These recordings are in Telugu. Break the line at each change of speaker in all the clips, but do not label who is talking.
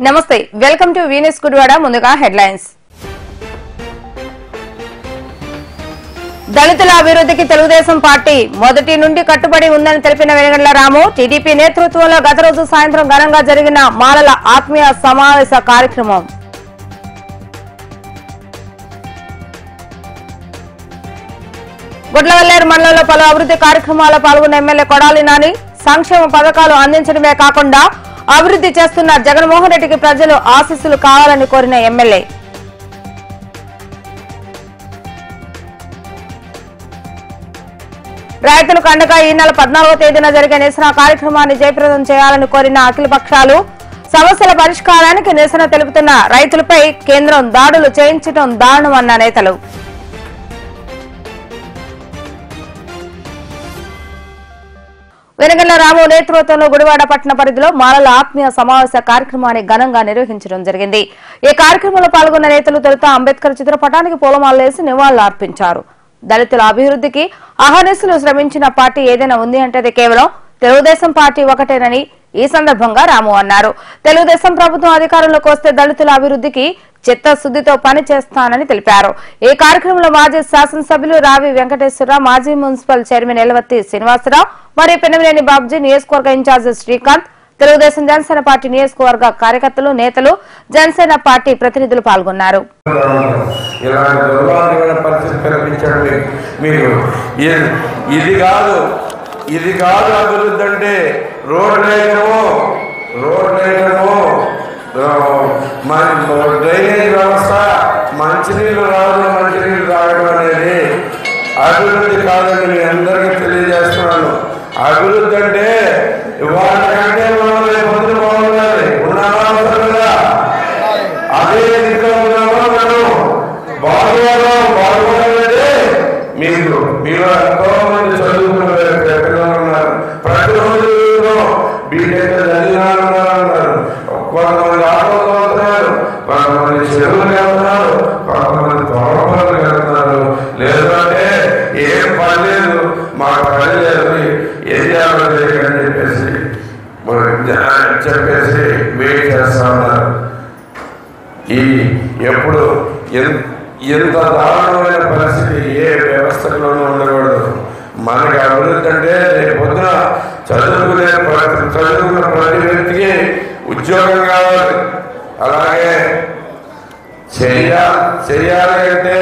నమస్తే వెల్కమ్ టు వీనస్ గుడివాడ ముందుగా హెడ్లైన్స్ దళితుల అభివృద్ధికి తెలుగుదేశం పార్టీ మొదటి నుండి కట్టుబడి ఉందని తెలిపిన వెనగండ్ల రాము టీడీపీ నేతృత్వంలో గత రోజు సాయంత్రం ఘనంగా జరిగిన మాలల ఆత్మీయ సమావేశ కార్యక్రమం గుడ్లవల్లేరు మండలంలో పలు అభివృద్ధి కార్యక్రమాల్లో పాల్గొన్న ఎమ్మెల్యే కొడాలి నాని సంక్షేమ పథకాలు అందించడమే కాకుండా అభివృద్ధి చేస్తున్న జగన్మోహన్ రెడ్డికి ప్రజలు ఆశీస్సులు కావాలని కోరిన ఎమ్మెల్యే రైతులకు అండగా ఈ నెల 14వ తేదీన జరిగే నిరసన కార్యక్రమాన్ని జయప్రదం చేయాలని కోరిన అఖిల పక్షాలు సమస్యల పరిష్కారానికి నిరసన తెలుపుతున్న రైతులపై కేంద్రం దాడులు చేయించడం దారుణమన్న నేతలు వెనగండ్ల రాము నేతృత్వంలో గుడివాడ పట్టణ పరిధిలో మాలల ఆత్మీయ సమావేశ కార్యక్రమాన్ని ఘనంగా నిర్వహించడం జరిగింది. ఈ కార్యక్రమంలో పాల్గొన్న నేతలు తొలుత అంబేద్కర్ చిత్రపటానికి పూలమాలలేసి నివాళులు అర్పించారు. దళితుల అభివృద్ధికి అహర్నిశలు శ్రమించిన పార్టీ ఏదైనా ఉంది అంటే అది కేవలం తెలుగుదేశం పార్టీ ఒకటేనని ఈ సందర్భంగా రాము అన్నారు. తెలుగుదేశం ప్రభుత్వం అధికారంలోకి వస్తే దళితుల అభివృద్ధికి చిత్తశుద్దితో పనిచేస్తానని తెలిపారు. ఈ కార్యక్రమంలో మాజీ శాసనసభ్యులు రావి వెంకటేశ్వరరావు, మాజీ మున్సిపల్ చైర్మన్ ఎలవత్తి శ్రీనివాసరావు, మరియు పెనమనేని బాబ్జీ, నియోజకవర్గ ఇన్ఛార్జి శ్రీకాంత్, తెలుగుదేశం జనసేన పార్టీ నియోజకవర్గ కార్యకర్తలు, నేతలు, జనసేన పార్టీ ప్రతినిధులు పాల్గొన్నారు.
ఇది కాదు అభివృద్ధి అంటే రోడ్ వేయడము, డ్రైనేజ్ వ్యవస్థ, మంచినీళ్ళు రావడం అనేది అభివృద్ధి కాదని మీ అందరికీ తెలియజేస్తున్నాను. అభివృద్ధి అంటే వాళ్ళకంటే మనం రేపు పొద్దున బాగుండాలి, ఉన్నామా కదా, అదే దిశలో ఉన్నామా మనం బాగుండాలంటే మీరు ఎంతో మంది చదువుకున్న పిల్లలు ఉన్నారు, ప్రతిరోజు బీటెక్ చదివిన ఉన్నారు, కొంతమంది ఆటోలు వెళ్తున్నారు, కొంతమంది చెరువులు వెళ్తున్నారు, కొంతమంది తోటపల్లికి వెళ్తున్నారు. లేదంటే ఏం పని లేదు, మాకు పని లేదు, ఏం చేయాలో తెలియదని చెప్పేసి వెయిట్ చేస్తా ఉన్నారు. ఎప్పుడు ఎంత దారుణమైన పరిస్థితి ఏ వ్యవస్థలోనూ ఉండకూడదు. మనకి అభివృద్ధి అంటే రేపు పొద్దున చదువుకున్న ప్రతి వ్యక్తికి ఉద్యోగం కావాలి. అలాగే చెయ్యాలి అంటే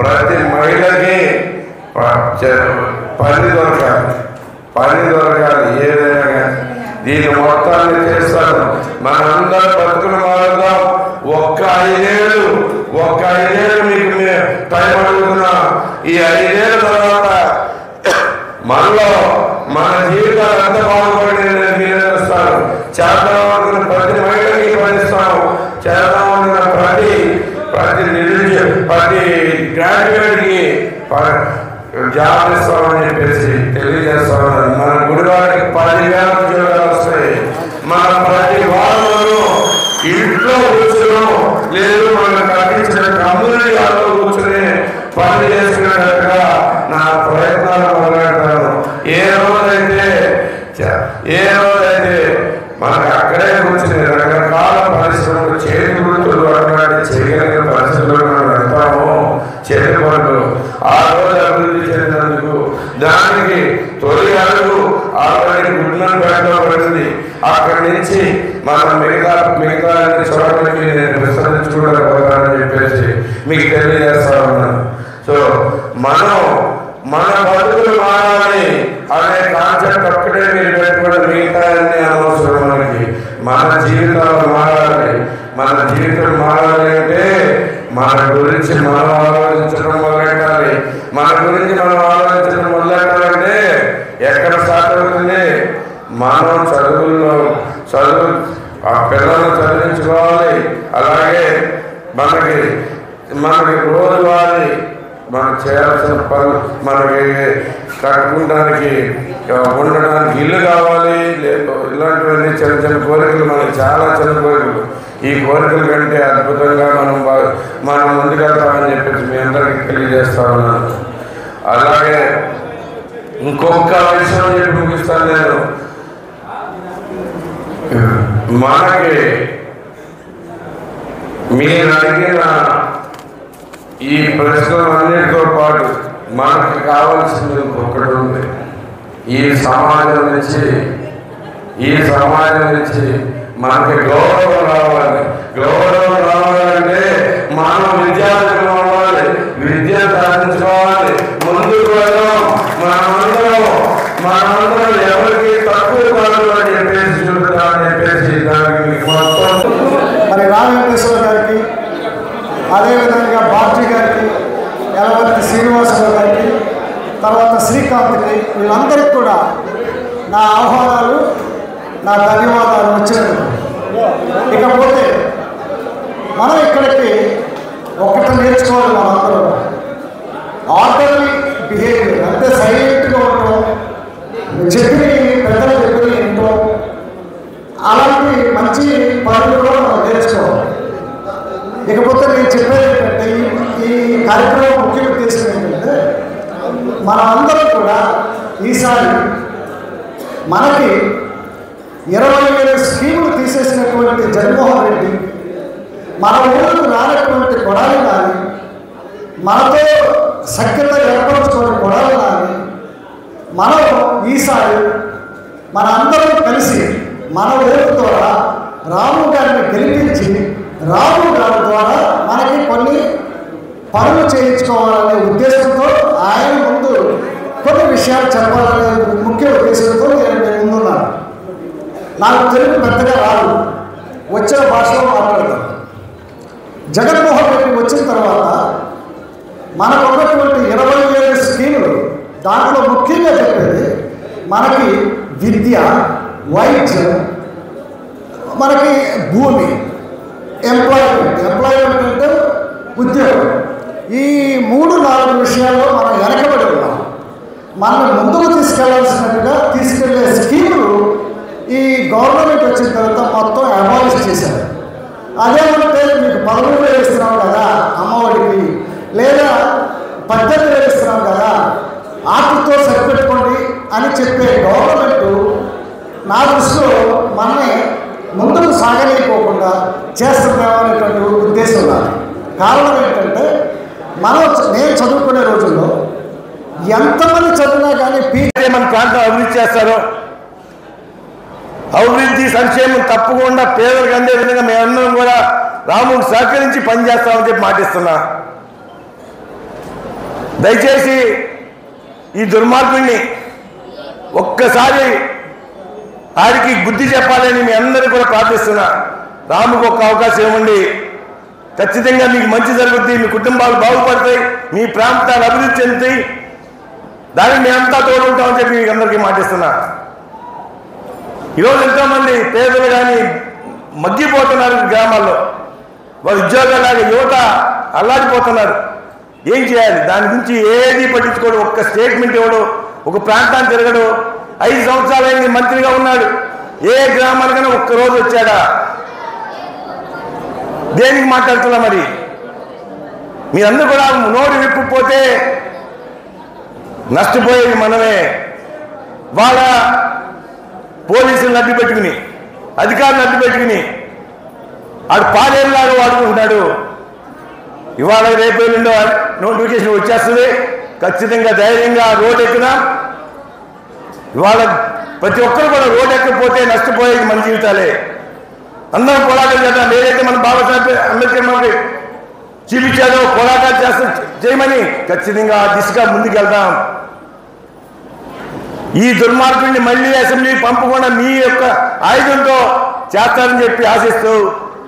ప్రతి మహిళకి పని దొరకాలి ఏదైనా కానీ. దీని మొత్తాన్ని చేస్తాను. మనందరం బతుకులు మారుదాం. ఒక్క ఐదేళ్ళు మీకు టైం అడుగుతున్నా. ఈ 5 ఏళ్ళ తర్వాత మన జీవితాలు ఎంత బాగుపడి మీరు చేస్తారు. చేద్దామనుకున్న ప్రతి మహిళకి పనిస్తాం. చేద్దామనుకున్న ప్రతి గ్రాడ్యుయేట్కి జాబ్ ఇస్తామని చెప్పేసి తెలియజేస్తామన్నారు. మన గుడివాడికి 10,000 ఉద్యోగాలు వస్తాయి. మన ప్రతి వాళ్ళను ఇంట్లో కూర్చున్నాం లేదు, మనం కల్పించిన కమ్యూనిటీ హాల్లో కూర్చుని పని చేసుకునేటట్టుగా నా ప్రయత్నాలు మొదలెడతాను. ఏ రోజైతే మనకు అక్కడే కూర్చుని రకరకాల పరిశ్రమలు చేతి గుర్తులు అటువంటి చేయగలిగిన పరిస్థితుల్లో మనం వెళ్తాము. చేతి పనులు ఆ రోజు అభివృద్ధి చేసినందుకు దానికి తొలి అడుగు ఆల్రెడీ గుడ్లపేటలో పడింది. అక్కడి నుంచి మనం మిగతా చోట్లకి నేను విస్తరించుకోలేకపోతానని చెప్పేసి మీకు తెలియజేస్తా ఉన్నాను. సో మన బతుకులు మారాలి అనే కాన్సెప్ట్ ఒక్కటే మీరు పెట్టుకోవడం, మిగతా అన్ని అనవసరం. మన జీవితాలు మారాలి. మన జీవితం మారాలి అంటే మన గురించి మనం ఆలోచించడం మొదలెట్టాలి. మన గురించి మనం ఆలోచించడం మొదలెట్టాలంటే ఎక్కడ స్టార్ట్ అవుతుంది? మనం ఆ పిల్లలను చదివించుకోవాలి. అలాగే మనకి రోజువారీ మనం చేయాల్సిన పనులు, మనకి కట్టుకోవడానికి ఉండడానికి ఇల్లు కావాలి. ఇలాంటివన్నీ చిన్న కోరికలు, మనకి చాలా చిన్న కోరికలు. ఈ కోరికల కంటే అద్భుతంగా మనం ముందుకెళ్తామని చెప్పేసి మీ అందరికీ తెలియజేస్తా ఉన్నాను. అలాగే ఇంకొక విషయం చెప్పి ముగిస్తాను నేను. మనకి మీరు అడిగిన ఈ ప్రశ్నలన్నిటితో పాటు మనకు కావాల్సింది ఒకటి ఉంది. ఈ సమాజం నుంచి మనకి గౌరవం రావాలి. గౌరవం రావాలంటే మనం విద్యార్థులు అవ్వాలి, విద్య సాధించుకోవాలి, ముందుకు వెళ్దాం. మనమందరం ఎవరికి తక్కువ కాదు అని చెప్పేసి చూద్దామని చెప్పేసి దానికి మొత్తం
మరి రామేశ్వర గారికి, అదేవిధంగా బాబ్జీ గారికి, యలవర్తి శ్రీనివాసరావు గారికి, తర్వాత శ్రీకాంత్కి, వీళ్ళందరికీ కూడా నా ఆహ్వానాలు, నా ధన్యవాదాలు వచ్చినందుకు. ఇకపోతే మనం ఇక్కడికి ఒకటి నేర్చుకోవాలి. మనందరూ ఆర్డర్లీ బిహేవియర్, అంటే సైలెంట్గా ఉండటం, చెప్పిన పెద్దలు చెప్పిన వినటం, అలాంటి మంచి పనులు కూడా మనం నేర్చుకోవాలి. ఇకపోతే నేను చెప్పేది ఏంటంటే, ఈ కార్యక్రమం ముఖ్య ఉద్దేశం ఏంటంటే, మనమందరం కూడా ఈసారి మనకి 20,000 స్కీములు తీసేసినటువంటి జగన్మోహన్ రెడ్డి, మన ఊళ్ళకు రానటువంటి కొడాలి కానీ, మనతో సఖ్యత ఏర్పరచుకునే కొడాలి కానీ, మనం ఈసారి మనందరం కలిసి మన ఓటు ద్వారా రాము గారిని గెలిపించి, రాము గారి ద్వారా మనకి కొన్ని పనులు చేయించుకోవాలనే ఉద్దేశంతో, ఆయన ముందు కొన్ని విషయాలు చెప్పాలనే ముఖ్య ఉద్దేశంతో నేను ముందున్నాను. నాకు తెలుగు పెద్దగా రాదు, వచ్చిన భాషలో మాట్లాడతాను. జగన్మోహన్ రెడ్డి వచ్చిన తర్వాత మనకు ఉన్నటువంటి 20,000 స్కీములు, దాంట్లో ముఖ్యంగా చెప్పేది మనకి విద్య, వైద్యం, మనకి భూమి, ఎంప్లాయ్మెంట్ అంటే ఉద్యోగం. ఈ 3-4 విషయాల్లో మనం వెనకబడి ఉన్నాం. మనం ముందుకు తీసుకెళ్లే స్కీములు ఈ గవర్నమెంట్ వచ్చిన తర్వాత మొత్తం అబాలిష్ చేశారు. అదేమంటే మీకు 13,000 ఇస్తున్నాం కదా అమ్మఒడికి, లేదా 18,000 ఇస్తున్నాం కదా ఆటతో సరిపెట్టుకోండి అని చెప్పే గవర్నమెంట్ నా దృష్టిలో మనమే ముందుకు సాగలేకపోకుండా చేస్తున్నామనేటువంటి ఉద్దేశం నాకు. కారణం ఏంటంటే, నేను చదువుకునే రోజుల్లో ఎంతమంది చదివినా కానీ
మన ప్రాంతం అభివృద్ధి చేస్తారో, అభివృద్ధి సంక్షేమం తప్పకుండా పేదలకు అందే విధంగా మేమందరం కూడా రాముకు సహకరించి పనిచేస్తామని చెప్పి మాటిస్తున్నా. దయచేసి ఈ దుర్మార్గుడిని ఒక్కసారి ఆడికి బుద్ధి చెప్పాలని మీ అందరూ కూడా ప్రార్థిస్తున్నా. రాముకు ఒక్క అవకాశం ఇవ్వండి, ఖచ్చితంగా మీకు మంచి జరుగుద్ది, మీ కుటుంబాలు బాగుపడతాయి, మీ ప్రాంతాలు అభివృద్ధి చెందుతాయి. దానికి మేమంతా తోడుంటామని చెప్పి మీకు అందరికీ మాటిస్తున్నా. ఈరోజు ఎంతోమంది పేదలు కానీ మగ్గిపోతున్నారు గ్రామాల్లో, వారి ఉద్యోగాలాగా యువత అల్లాడిపోతున్నారు. ఏం చేయాలి? దాని గురించి ఏది పట్టించుకోడు, ఒక్క స్టేట్మెంట్ ఇవ్వడు, ఒక ప్రాంతాన్ని తిరగడు. 5 సంవత్సరాలైంది మంత్రిగా ఉన్నాడు, ఏ గ్రామానికైనా ఒక్కరోజు వచ్చాడా? దేనికి మాట్లాడుతున్నా? మరి మీరందరూ కూడా నోరు విప్పిపోతే నష్టపోయేది మనమే. వాళ్ళ పోలీసులను అడ్డు పెట్టుకుని, అధికారులను అడ్డు పెట్టుకుని ఆడు పాలేరులాగా వాడుకుంటున్నాడు. ఇవాళ రేపు ఎల్లుండో నోటిఫికేషన్ వచ్చేస్తుంది, ఖచ్చితంగా ధైర్యంగా రోడ్ ఎక్కినా. ఇవాళ ప్రతి ఒక్కరు కూడా రోడ్ ఎక్కకపోతే నష్టపోయేది మన జీవితాలే. అందరం పోరాటం చేద్దాం. ఏదైతే మన బాబాసాహెబ్ అంబేద్కర్ మనకి చూపించాడో పోరాటాలు చేయమని ఖచ్చితంగా ఆ దిశగా ముందుకెళ్దాం. ఈ దుర్మార్గుడిని మళ్ళీ అసెంబ్లీ పంపకుండా మీ యొక్క ఆయుధంతో చేస్తారని చెప్పి ఆశిస్తూ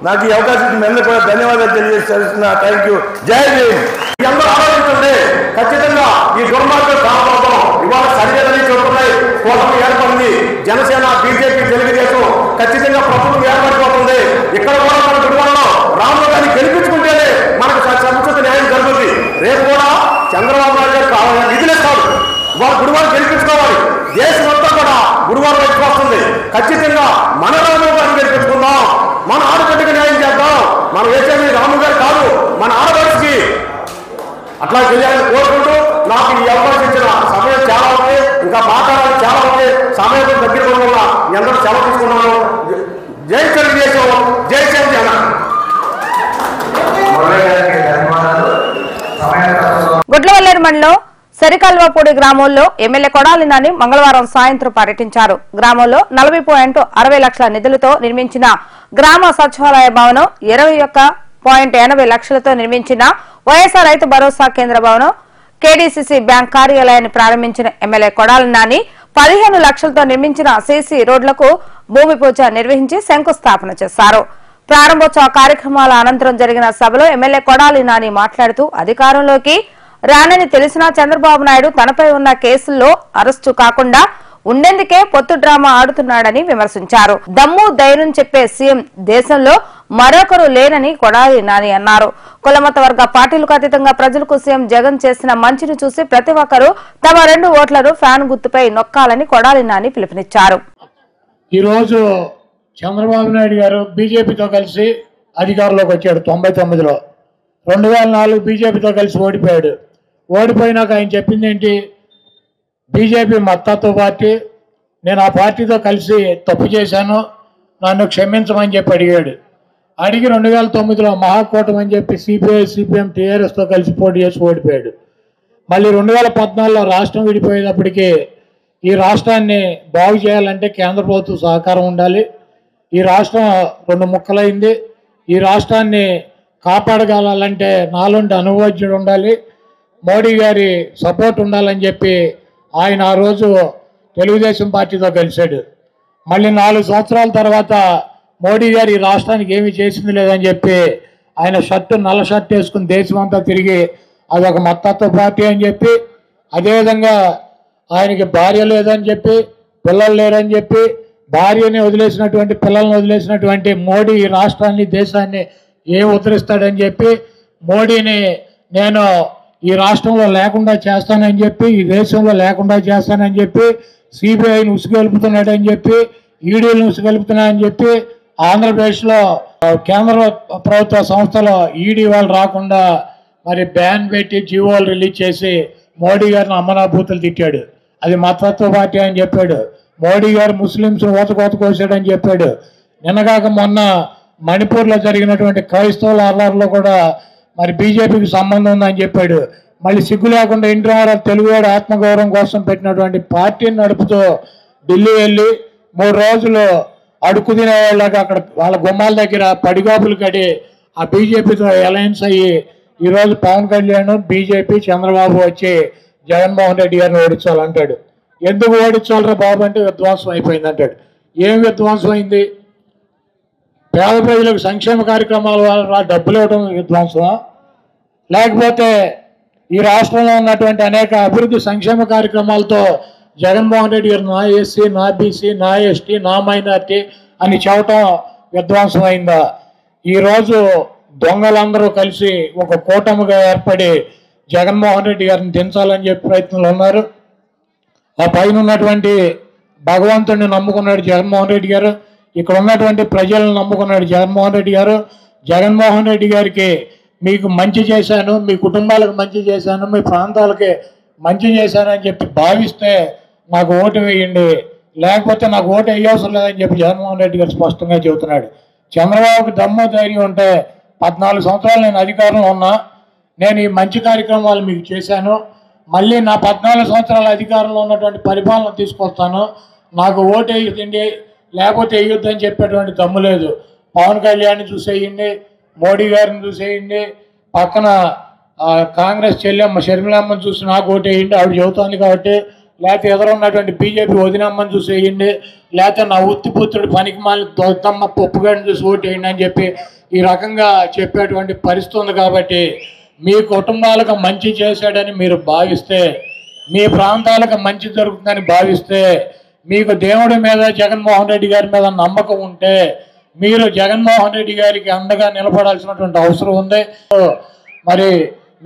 నాకు ఈ అవకాశం మీ అందరూ కూడా ధన్యవాదాలు తెలియజేస్తున్నా. Thank you. జై భీమ్.
అందరూ ఆలోచించండి. ఖచ్చితంగా ఈ దుర్మార్గం కాకపోవడం ఇవాళ సరిచేదని చెబుతున్నాయి. కూటమి ఏర్పడింది, జనసేన, బీజేపీ, తెలుగుదేశం ఖచ్చితంగా ప్రభుత్వం ఏర్పడిపోతుంది. ఇక్కడ కూడా మన కుటుంబంలో రాములు గారిని గెలిపించుకుంటేనే మనకు సముచిత న్యాయం జరుగుతుంది. రేపు కూడా చంద్రబాబు నాయుడు గారు కావాలని నిధులేస్తాడు. వాళ్ళ గురువారం గెలిపించుకోవాలి. దేశం అంతా కూడా గురువారం వైపు వస్తుంది. ఖచ్చితంగా మన రాము గారిని గెలిపించుకుందాం, మన ఆడబిడ్డకి న్యాయం చేద్దాం. మనం వేసేది రాము గారు కాదు, మన ఆడబడికి అట్లా చేయాలని కోరుకుంటూ నాకు ఈ అవకాశం ఇచ్చిన సమయం చాలా ఉంది, ఇంకా మాట్లాడాలి చాలా ఉంది. సమయం దగ్గర వల్ల మీ అందరూ సెలవు తీసుకున్నాను. జై తెలుగుదేశం, జై జన.
సరికల్వపూడి గ్రామంలో ఎమ్మెల్యే కొడాలి నాని మంగళవారం సాయంత్రం పర్యటించారు. గ్రామంలో 40.60 లక్షల నిధులతో నిర్మించిన గ్రామ సచివాలయ భవనం, 21.80 లక్షలతో నిర్మించిన వైఎస్ఆర్ రైతు భరోసా కేంద్ర భవనం, కేడీసీసీ బ్యాంక్ కార్యాలయాన్ని ప్రారంభించిన ఎమ్మెల్యే కొడాలి నాని 15 లక్షలతో నిర్మించిన సీసీ రోడ్లకు భూమి పూజ నిర్వహించి శంకుస్థాపన చేశారు. ప్రారంభోత్సవ కార్యక్రమాల అనంతరం జరిగిన సభలో ఎమ్మెల్యే కొడాలి నాని మాట్లాడుతూ అధికారంలోకి రానని తెలిసినా చంద్రబాబు నాయుడు తనపై ఉన్న కేసుల్లో అరెస్టు కాకుండా ఉండేందుకే పొత్తు డ్రామా ఆడుతున్నాడని విమర్శించారు. దమ్ము ధైర్యం చెప్పే సీఎం దేశంలో మరొకరు లేనని కొడాలి నాని అన్నారు. కులమత వర్గ పార్టీలకు అతీతంగా ప్రజలకు సీఎం జగన్ చేసిన మంచిని చూసి ప్రతి ఒక్కరూ తమ 2 ఓట్లను ఫ్యాన్ గుర్తుపై నొక్కాలని కొడాలి నాని పిలుపునిచ్చారు.
ఈ రోజు చంద్రబాబు నాయుడు గారు బీజేపీతో కలిసి అధికారంలోకి వచ్చాడు. 99లో 2004 బీజేపీతో కలిసి ఓడిపోయాడు. ఓడిపోయినాక ఆయన చెప్పింది ఏంటి? బీజేపీ మద్దతు పార్టీ, నేను ఆ పార్టీతో కలిసి తప్పు చేశాను, నన్ను క్షమించమని చెప్పి అడిగాడు. అడిగి 2009లో మహాకూటమి అని చెప్పి సిపిఐ, సిపిఎం, టీఆర్ఎస్తో కలిసి పోటీ చేసి ఓడిపోయాడు. మళ్ళీ 2014లో రాష్ట్రం విడిపోయేటప్పటికి ఈ రాష్ట్రాన్ని బాగు చేయాలంటే కేంద్ర ప్రభుత్వం సహకారం ఉండాలి. ఈ రాష్ట్రం 2 ముక్కలైంది. ఈ రాష్ట్రాన్ని కాపాడగలాలంటే నాలుంటి అనుభవజ్ఞుడు ఉండాలి, మోడీ గారి సపోర్ట్ ఉండాలని చెప్పి ఆయన ఆ రోజు తెలుగుదేశం పార్టీతో కలిశాడు. మళ్ళీ 4 సంవత్సరాల తర్వాత మోడీ గారు ఈ రాష్ట్రానికి ఏమీ చేసింది లేదని చెప్పి ఆయన నల్ల షర్ట్ వేసుకుని దేశమంతా తిరిగి అదొక మత్తత్వ పార్టీ అని చెప్పి, అదేవిధంగా ఆయనకి భార్య లేదని చెప్పి, పిల్లలు లేరని చెప్పి, భార్యని వదిలేసినటువంటి, పిల్లల్ని వదిలేసినటువంటి మోడీ ఈ రాష్ట్రాన్ని, దేశాన్ని ఏం ఉద్ధరిస్తాడని చెప్పి, మోడీని నేను ఈ రాష్ట్రంలో లేకుండా చేస్తానని చెప్పి, ఈ దేశంలో లేకుండా చేస్తానని చెప్పి, సిబిఐని ఉసుగొలుపుతున్నాడని చెప్పి, ఈడీలను ఉసుగొలుపుతున్నాడని చెప్పి, ఆంధ్రప్రదేశ్లో కేంద్ర ప్రభుత్వ సంస్థలో ఈడీ వాళ్ళు రాకుండా మరి బ్యాన్ పెట్టి జీవోలు రిలీజ్ చేసి మోడీ గారిని అమ్మనాభూతులు తిట్టాడు. అది మతత్వ పార్టీ అని చెప్పాడు. మోడీ గారు ముస్లింస్ ఓతకోత కోసాడని చెప్పాడు. నిన్నగాక మొన్న మణిపూర్లో జరిగినటువంటి క్రైస్తవుల అల్లర్లో కూడా మరి బీజేపీకి సంబంధం ఉందని చెప్పాడు. మళ్ళీ సిగ్గు లేకుండా ఇంటర్ తెలుగువాడు ఆత్మగౌరవం కోసం పెట్టినటువంటి పార్టీని నడుపుతూ ఢిల్లీ వెళ్ళి 3 రోజులు అడుక్కు తినేవాళ్ళగా అక్కడ వాళ్ళ గుమ్మాల దగ్గర పడిగాపులు కడి ఆ బీజేపీతో అలయన్స్ అయ్యి ఈరోజు పవన్ కళ్యాణ్, బీజేపీ, చంద్రబాబు వచ్చి జగన్మోహన్ రెడ్డి గారిని ఓడించాలంటాడు. ఎందుకు ఓడించాలరా బాబు అంటే విధ్వంసం అయిపోయింది అంటాడు. ఏం విధ్వంసం అయింది? పేద ప్రజలకు సంక్షేమ కార్యక్రమాల వల్ల డబ్బులు ఇవ్వడం విధ్వంసమా? లేకపోతే ఈ రాష్ట్రంలో ఉన్నటువంటి అనేక అభివృద్ధి సంక్షేమ కార్యక్రమాలతో జగన్మోహన్ రెడ్డి గారు నా ఎస్సీ, నా బీసీ, నా ఎస్టీ, నా మైనార్టీ అని చెప్పటం విధ్వంసం అయిందా? ఈరోజు దొంగలందరూ కలిసి ఒక కూటమిగా ఏర్పడి జగన్మోహన్ రెడ్డి గారిని దించాలని చెప్పి ప్రయత్నాలు ఉన్నారు. ఆ పైన ఉన్నటువంటి భగవంతుడిని నమ్ముకున్నాడు జగన్మోహన్ రెడ్డి గారు, ఇక్కడ ఉన్నటువంటి ప్రజలను నమ్ముకున్నాడు జగన్మోహన్ రెడ్డి గారు. జగన్మోహన్ రెడ్డి గారికి మీకు మంచి చేశాను, మీ కుటుంబాలకు మంచి చేశాను, మీ ప్రాంతాలకి మంచి చేశానని చెప్పి భావిస్తే నాకు ఓటు వేయండి, లేకపోతే నాకు ఓటు వేయవసరం లేదని చెప్పి జగన్మోహన్ రెడ్డి గారు స్పష్టంగా చెబుతున్నాడు. చంద్రబాబుకి దమ్ము ధైర్యం ఉంటే 14 సంవత్సరాలు నేను అధికారంలో ఉన్నా, నేను ఈ మంచి కార్యక్రమాలు మీకు చేశాను, మళ్ళీ నా 14 సంవత్సరాల అధికారంలో ఉన్నటువంటి పరిపాలన తీసుకొస్తాను, నాకు ఓటు వేయండి లేకపోతే వేయొద్దని చెప్పేటువంటి దమ్ము లేదు. పవన్ కళ్యాణ్ని చూసేయండి, మోడీ గారిని చూసేయండి, పక్కన కాంగ్రెస్ చెల్లెమ్మ షర్మిలమ్మని చూసి నాకు ఓటు వేయండి ఆవిడ చెబుతోంది కాబట్టి, లేకపోతే ఎదురున్నటువంటి బీజేపీ వదినమ్మని చూసి వేయండి, లేకపోతే నా ఉత్తిపుత్రుడు పనికి మాలి దొత్తమ్మ పప్పుగాడిని చూసి ఓటు వేయండి అని చెప్పి ఈ రకంగా చెప్పేటువంటి పరిస్థితి ఉంది. కాబట్టి మీ కుటుంబాలకు మంచి చేశాడని మీరు భావిస్తే, మీ ప్రాంతాలకు మంచి జరుగుతుందని భావిస్తే, మీకు దేవుడి మీద జగన్మోహన్ రెడ్డి గారి మీద నమ్మకం ఉంటే మీరు జగన్మోహన్ రెడ్డి గారికి అండగా నిలబడాల్సినటువంటి అవసరం ఉంది. మరి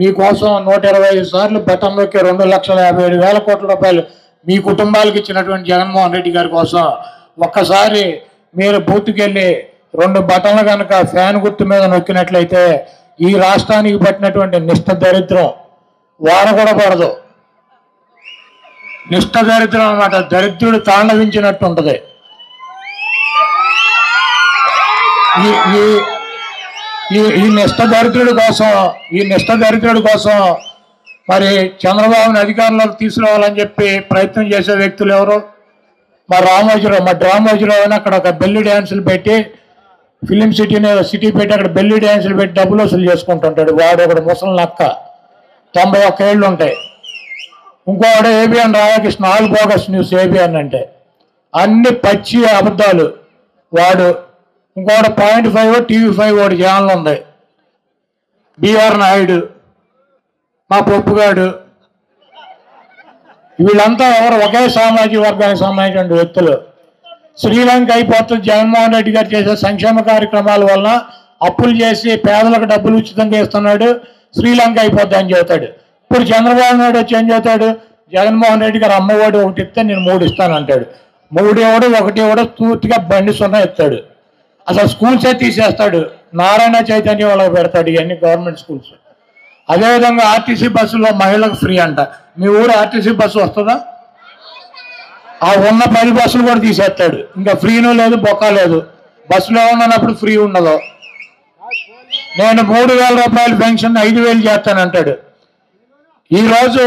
మీకోసం 125 సార్లు బటన్లోకి 2,57,000 కోట్ల రూపాయలు మీ కుటుంబాలకు ఇచ్చినటువంటి జగన్మోహన్ రెడ్డి గారి కోసం ఒక్కసారి మీరు బూత్కి వెళ్ళి 2 బటన్లు కనుక ఫ్యాన్ గుర్తు మీద నొక్కినట్లయితే ఈ రాష్ట్రానికి పట్టినటువంటి నిష్ఠ దరిద్రం వార కూడా పడదు. నిష్ఠ దరిద్రం అన్నమాట, దరిద్రుడు తాండవించినట్టు ఉంటుంది. ఈ నిష్ఠ దరిద్రుడి కోసం మరి చంద్రబాబుని అధికారంలోకి తీసుకురావాలని చెప్పి ప్రయత్నం చేసే వ్యక్తులు ఎవరు? మా రామోజీరావు అని అక్కడ ఒక బెల్లి డ్యాన్సులు పెట్టి ఫిలిం సిటీ పెట్టి అక్కడ బెల్లి డ్యాన్సులు పెట్టి డబ్బులు వసూలు చేసుకుంటుంటాడు. వాడు ఒకడు ముసలి నక్క, 91 ఏళ్ళు ఉంటాయి. ఇంకోడు ABN Radhakrishna, all bogus news ABN అంటే అన్ని పచ్చి అబద్ధాలు. వాడు ఇంకోటి 0.5 TV5 ఒకటి ఛానల్ ఉంది. బిఆర్ నాయుడు, మా పప్పుగాడు, వీళ్ళంతా ఎవరు ఒకే సామాజిక వర్గానికి సంబంధించిన వ్యక్తులు. శ్రీలంక అయిపోతుంది. జగన్మోహన్ రెడ్డి గారు చేసే సంక్షేమ కార్యక్రమాల వలన అప్పులు చేసి పేదలకు డబ్బులు ఉచితంగా ఇస్తున్నాడు, శ్రీలంక అయిపోద్ది అని చెబుతాడు. ఇప్పుడు చంద్రబాబు నాయుడు వచ్చి ఏం చెబుతాడు? జగన్మోహన్ రెడ్డి గారు అమ్మఒడి ఒకటి ఇస్తే నేను 3 ఇస్తానంటాడు. 3 ఇవ్వడు, 1 ఇవ్వడు, పూర్తిగా బండి 0 ఇస్తాడు. అసలు స్కూల్సే తీసేస్తాడు. నారాయణ చైతన్య వాళ్ళకి పెడతాడు ఇవన్నీ గవర్నమెంట్ స్కూల్స్. అదేవిధంగా ఆర్టీసీ బస్సులో మహిళలకు ఫ్రీ అంట. మీ ఊరు ఆర్టీసీ బస్సు వస్తుందా? ఆ ఉన్న 10 బస్సులు కూడా తీసేస్తాడు. ఇంకా ఫ్రీనూ లేదు, బొక్క లేదు. బస్సులో ఉన్నప్పుడు ఫ్రీ ఉండదు. నేను 3,000 రూపాయలు పెన్షన్ 5,000 చేస్తానంటాడు. ఈరోజు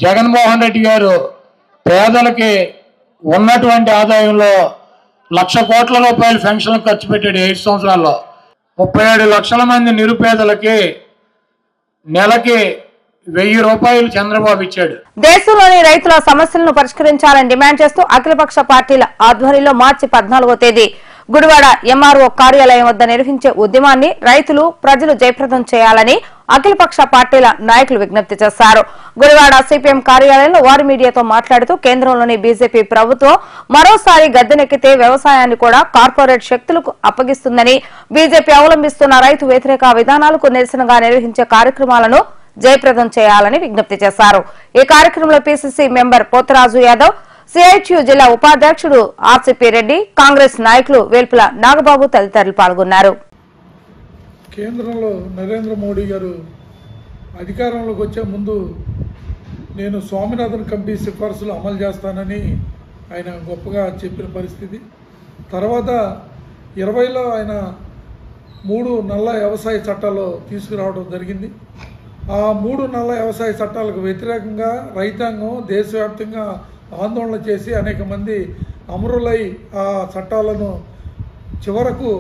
జగన్మోహన్ రెడ్డి గారు పేదలకి ఉన్నటువంటి ఆదాయంలో 1,00,000 కోట్ల రూపాయలు పెన్షన్ ఖర్చు పెట్టాడు 5 సంవత్సరాల్లో. 37 లక్షల మంది నిరుపేదలకి నెలకి 1,000 రూపాయలు చంద్రబాబు ఇచ్చాడు.
దేశంలోని రైతుల సమస్యలను పరిష్కరించాలని డిమాండ్ చేస్తూ అఖిలపక్ష పార్టీల ఆధ్వర్యంలో మార్చి 14వ తేదీ గుడివాడ ఎంఆర్ఓ కార్యాలయం వద్ద నిర్వహించే ఉద్యమాన్ని రైతులు, ప్రజలు జయప్రదం చేయాలని అఖిలపక్ష పార్టీల నాయకులు విజ్ఞప్తి చేశారు. గుడివాడ సిపిఎం కార్యాలయంలో వారు మీడియాతో మాట్లాడుతూ కేంద్రంలోని బీజేపీ ప్రభుత్వం మరోసారి గద్దెనెక్కితే వ్యవసాయాన్ని కూడా కార్పొరేట్ శక్తులకు అప్పగిస్తుందని, బీజేపీ అవలంబిస్తున్న రైతు వ్యతిరేక విధానాలకు నిరసనగా నిర్వహించే కార్యక్రమాలను జయప్రదం చేయాలని విజ్ఞప్తి చేశారు. ఈ కార్యక్రమంలో PCC member Potharaju Yadav, CITU జిల్లా ఉపాధ్యక్షుడు ఆర్సీపీ రెడ్డి, కాంగ్రెస్ నాయకులు వేల్పుల నాగబాబు తదితరులు పాల్గొన్నారు.
కేంద్రంలో నరేంద్ర మోడీ గారు అధికారంలోకి వచ్చే ముందు నేను స్వామినాథన్ కమిటీ సిఫార్సులు అమలు చేస్తానని ఆయన గొప్పగా చెప్పిన పరిస్థితి. తర్వాత 20లో ఆయన 3 నల్ల వ్యవసాయ చట్టాలు తీసుకురావడం జరిగింది. ఆ 3 నల్ల వ్యవసాయ చట్టాలకు వ్యతిరేకంగా రైతాంగం దేశవ్యాప్తంగా ఆందోళన చేసి అనేక మంది అమరులై ఆ చట్టాలను చివరకు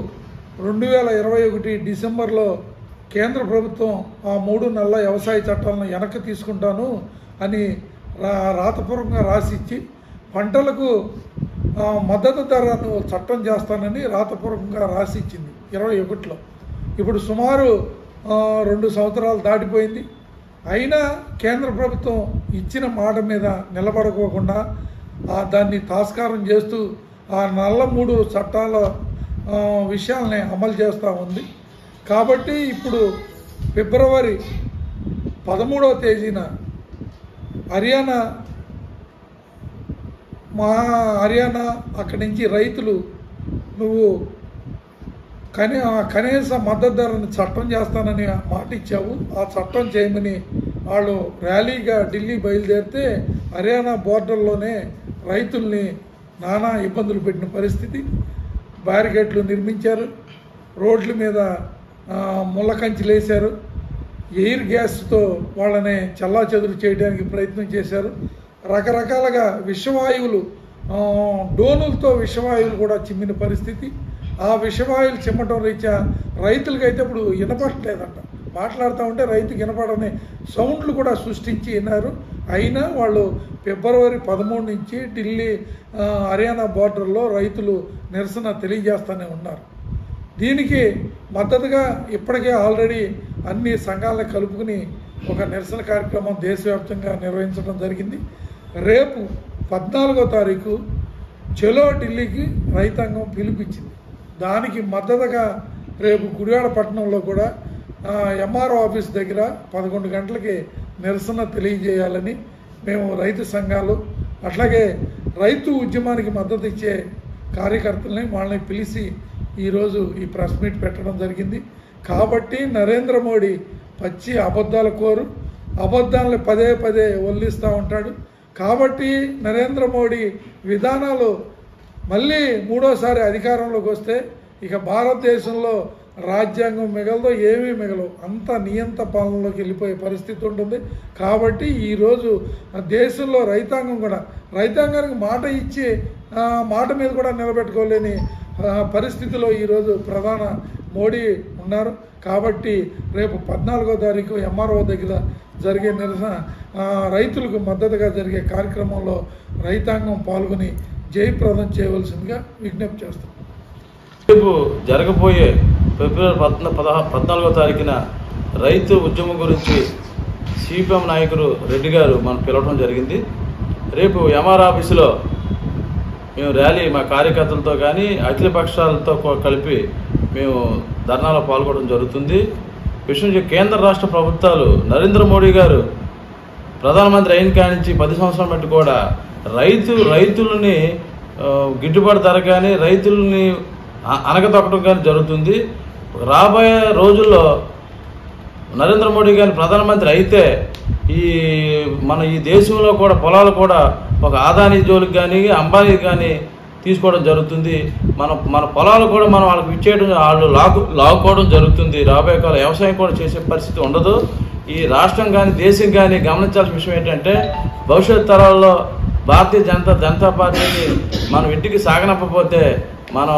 2021 డిసెంబర్లో కేంద్ర ప్రభుత్వం ఆ 3 నల్ల వ్యవసాయ చట్టాలను వెనక్కి తీసుకుంటాను అని రాతపూర్వకంగా రాసిచ్చి పంటలకు మద్దతు ధరను చట్టం చేస్తానని రాతపూర్వకంగా రాసిచ్చింది 21లో. ఇప్పుడు సుమారు 2 సంవత్సరాలు దాటిపోయింది. అయినా కేంద్ర ప్రభుత్వం ఇచ్చిన మాట మీద నిలబడుకోకుండా దాన్ని తాస్కారం చేస్తూ ఆ నల్ల 3 చట్టాల విషయాల్ని అమలు చేస్తూ ఉంది. కాబట్టి ఇప్పుడు ఫిబ్రవరి 13వ తేదీన హర్యానా అక్కడి నుంచి రైతులు నువ్వు కనీస మద్దతు ధరను చట్టం చేస్తానని మాట ఇచ్చావు, ఆ చట్టం చేయమని వాళ్ళు ర్యాలీగా ఢిల్లీ బయలుదేరితే హర్యానా బోర్డర్లోనే రైతుల్ని నానా ఇబ్బందులు పెట్టిన పరిస్థితి. బ్యారికేడ్లు నిర్మించారు, రోడ్ల మీద ముళ్ళ కంచెలు వేశారు, ఎయిర్ గ్యాస్తో వాళ్ళని చల్లాచెదురు చేయడానికి ప్రయత్నం చేశారు. రకరకాలుగా విషవాయువులు, డోనులతో విషవాయువులు కూడా చిమ్మిన పరిస్థితి. ఆ విషవాయువులు చిమ్మటం రీత్యా రైతులకైతే ఇప్పుడు వినపడలేదంట. మాట్లాడుతూ ఉంటే రైతుకి వినపడని సౌండ్లు కూడా సృష్టించి విన్నారు. అయినా వాళ్ళు ఫిబ్రవరి 13 నుంచి ఢిల్లీ హర్యానా బోర్డర్లో రైతులు నిరసన తెలియజేస్తూనే ఉన్నారు. దీనికి మద్దతుగా ఇప్పటికే ఆల్రెడీ అన్ని సంఘాలను కలుపుకుని ఒక నిరసన కార్యక్రమం దేశవ్యాప్తంగా నిర్వహించడం జరిగింది. రేపు 14వ తారీఖు చలో ఢిల్లీకి రైతాంగం పిలిపించింది. దానికి మద్దతుగా రేపు గుడివాడ పట్టణంలో కూడా ఎంఆర్ఓ ఆఫీస్ దగ్గర 11 గంటలకి నిరసన తెలియజేయాలని మేము రైతు సంఘాలు అట్లాగే రైతు ఉద్యమానికి మద్దతు ఇచ్చే కార్యకర్తల్ని వాళ్ళని పిలిచి ఈరోజు ఈ ప్రెస్ మీట్ పెట్టడం జరిగింది. కాబట్టి నరేంద్ర మోడీ పచ్చి అబద్ధాల కోరు, అబద్ధాలను పదే పదే వల్లిస్తూ ఉంటాడు. కాబట్టి నరేంద్ర మోడీ విధానాలు మళ్ళీ 3వసారి అధికారంలోకి వస్తే ఇక భారతదేశంలో రాజ్యాంగం మిగలదో ఏమీ మిగలవు, అంత నియంత పాలనలోకి వెళ్ళిపోయే పరిస్థితి ఉంటుంది. కాబట్టి ఈరోజు దేశంలో రైతాంగానికి మాట ఇచ్చి మాట మీద కూడా నిలబెట్టుకోలేని పరిస్థితిలో ఈరోజు ప్రధాన మోడీ ఉన్నారు. కాబట్టి రేపు 14వ తారీఖు ఎంఆర్ఓ దగ్గర జరిగే నిరసన రైతులకు మద్దతుగా జరిగే కార్యక్రమంలో రైతాంగం పాల్గొని జయప్రదం చేయవలసిందిగా విజ్ఞప్తి చేస్తాం.
రేపు జరగబోయే ఫిబ్రవరి 14వ తారీఖున రైతు ఉద్యమం గురించి సిపిఎం నాయకుడు రెడ్డి గారు మనం పిలవడం జరిగింది. రేపు ఎంఆర్ ఆఫీసులో మేము ర్యాలీ మా కార్యకర్తలతో కానీ అఖిల పక్షాలతో కలిపి మేము ధర్నాలో పాల్గొనడం జరుగుతుంది. విషయం కేంద్ర రాష్ట్ర ప్రభుత్వాలు నరేంద్ర మోడీ గారు ప్రధానమంత్రి అయిన కాడి నుంచి 10 సంవత్సరాల మట్టి కూడా రైతులని గిట్టుబాటు ధర కానీ రైతులని అనగతొక్కడం కానీ జరుగుతుంది. రాబోయే రోజుల్లో నరేంద్ర మోడీ గారిని ప్రధానమంత్రి అయితే ఈ దేశంలో కూడా పొలాలు కూడా ఒక ఆదాని జోలికి కానీ అంబానీకి కానీ తీసుకోవడం జరుగుతుంది. మన పొలాలు కూడా మనం వాళ్ళకి ఇచ్చేయడం, వాళ్ళు లాక్కోవడం జరుగుతుంది. రాబోయే కాలం వ్యవసాయం కూడా చేసే పరిస్థితి ఉండదు. ఈ రాష్ట్రం కానీ దేశం కానీ గమనించాల్సిన విషయం ఏంటంటే భవిష్యత్ తరాల్లో భారతీయ జనతా పార్టీని మనం ఇంటికి సాగనప్పపోతే మన